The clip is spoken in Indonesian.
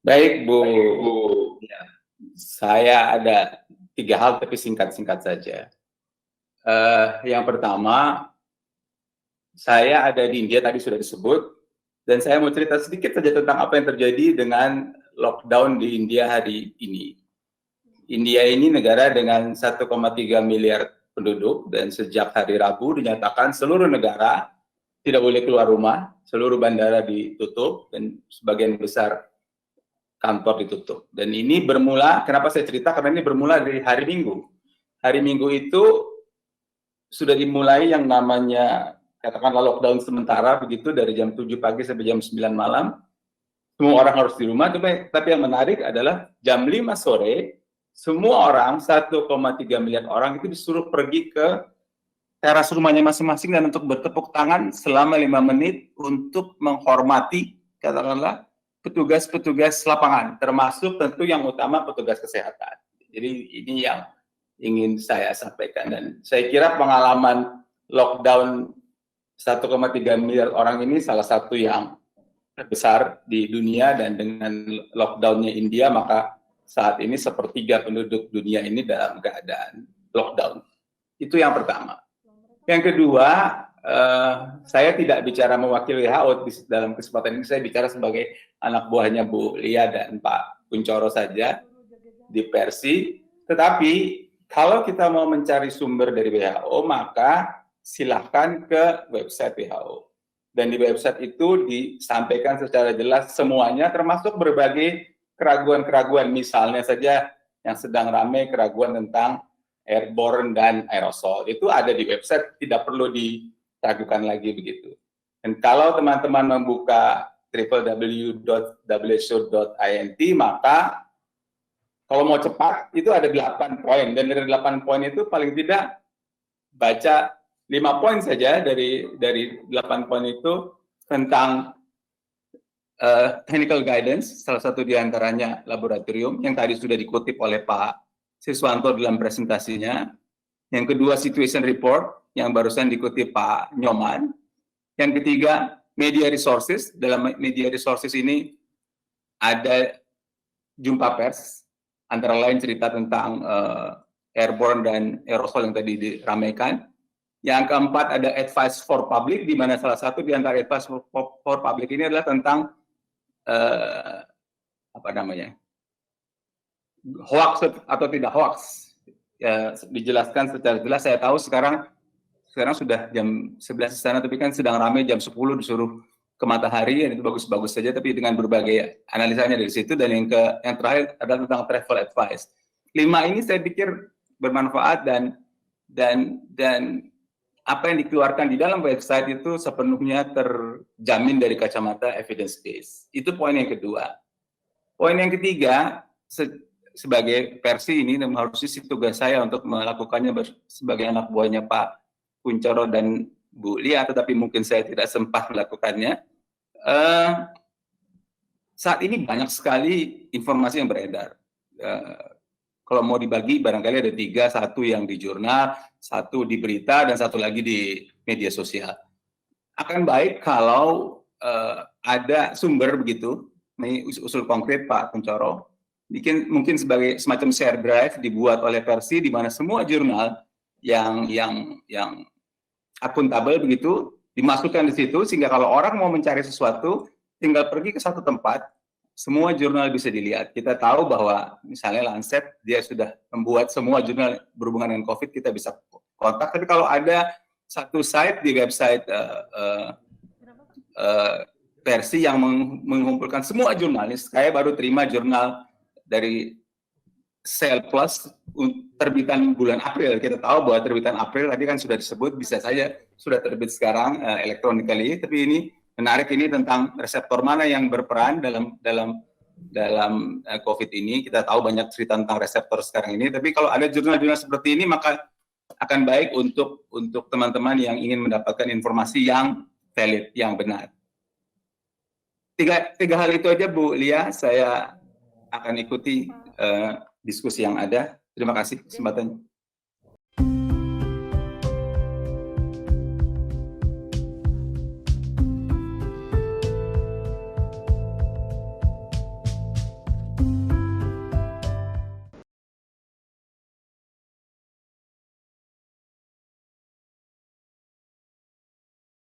Baik, Bu. Ya, saya ada 3 hal tapi singkat-singkat saja. Yang pertama, saya ada di India tadi sudah disebut, dan saya mau cerita sedikit saja tentang apa yang terjadi dengan lockdown di India hari ini. India ini negara dengan 1,3 miliar penduduk, dan sejak hari Rabu dinyatakan seluruh negara tidak boleh keluar rumah, seluruh bandara ditutup, dan sebagian besar kantor ditutup. Dan ini bermula, kenapa saya cerita? Karena ini bermula dari hari Minggu. Hari Minggu itu sudah dimulai yang namanya, katakanlah lockdown sementara, begitu, dari jam 7 pagi sampai jam 9 malam. Semua orang harus di rumah, tapi yang menarik adalah jam 5 sore, semua orang, 1,3 miliar orang itu disuruh pergi ke teras rumahnya masing-masing dan untuk bertepuk tangan selama 5 menit untuk menghormati, katakanlah, petugas-petugas lapangan, termasuk tentu yang utama petugas kesehatan. Jadi ini yang ingin saya sampaikan, dan saya kira pengalaman lockdown 1,3 miliar orang ini salah satu yang terbesar di dunia, dan dengan lockdownnya India maka saat ini sepertiga penduduk dunia ini dalam keadaan lockdown. Itu yang pertama. Yang kedua, saya tidak bicara mewakili WHO dalam kesempatan ini, saya bicara sebagai anak buahnya Bu Lia dan Pak Kuncoro saja di Persi. Tetapi kalau kita mau mencari sumber dari WHO, maka silahkan ke website WHO. Dan di website itu disampaikan secara jelas semuanya, termasuk berbagai keraguan-keraguan. Misalnya saja yang sedang ramai keraguan tentang airborne dan aerosol, itu ada di website, tidak perlu diragukan lagi begitu. Dan kalau teman-teman membuka www.who.int, maka kalau mau cepat itu ada 8 poin, dan dari 8 poin itu paling tidak baca 5 poin saja dari 8 poin itu tentang technical guidance, salah satu diantaranya laboratorium yang tadi sudah dikutip oleh Pak Siswanto dalam presentasinya. Yang kedua, situation report yang barusan dikutip Pak Nyoman. Yang ketiga, media resources. Dalam media resources ini ada jumpa pers, antara lain cerita tentang airborne dan aerosol yang tadi diramaikan. Yang keempat, ada advice for public, di mana salah satu di antara advice for public ini adalah tentang hoax atau tidak hoax. Ya, dijelaskan secara jelas. Saya tahu sekarang sudah jam 11 di sana, tapi kan sedang ramai jam 10 disuruh ke matahari, dan itu bagus-bagus saja, tapi dengan berbagai analisanya dari situ. Dan yang terakhir adalah tentang travel advice. 5 ini saya pikir bermanfaat, dan apa yang dikeluarkan di dalam website itu sepenuhnya terjamin dari kacamata evidence base. Itu poin yang kedua. Poin yang ketiga, sebagai Persi ini, dan harusnya tugas saya untuk melakukannya sebagai anak buahnya Pak Kuncoro dan Bu Lia, tetapi mungkin saya tidak sempat melakukannya. Saat ini banyak sekali informasi yang beredar. Kalau mau dibagi, barangkali ada 3, satu yang di jurnal, satu di berita, dan satu lagi di media sosial. Akan baik kalau ada sumber begitu. Ini usul konkret Pak Kuncoro, mungkin sebagai semacam share drive dibuat oleh Persi, di mana semua jurnal yang akuntabel begitu dimasukkan di situ, sehingga kalau orang mau mencari sesuatu tinggal pergi ke satu tempat, semua jurnal bisa dilihat. Kita tahu bahwa misalnya Lancet, dia sudah membuat semua jurnal berhubungan dengan COVID, kita bisa kontak. Tapi kalau ada satu site di website Persi yang mengumpulkan semua jurnalis, saya baru terima jurnal dari Cell Plus terbitan bulan April. Kita tahu bahwa terbitan April tadi kan sudah disebut, bisa saja sudah terbit sekarang electronically, tapi ini menarik, ini tentang reseptor mana yang berperan dalam COVID ini. Kita tahu banyak cerita tentang reseptor sekarang ini, tapi kalau ada jurnal-jurnal seperti ini, maka akan baik untuk teman-teman yang ingin mendapatkan informasi yang valid, yang benar. Tiga hal itu aja Bu Lia, saya akan ikuti diskusi yang ada. Terima kasih kesempatannya.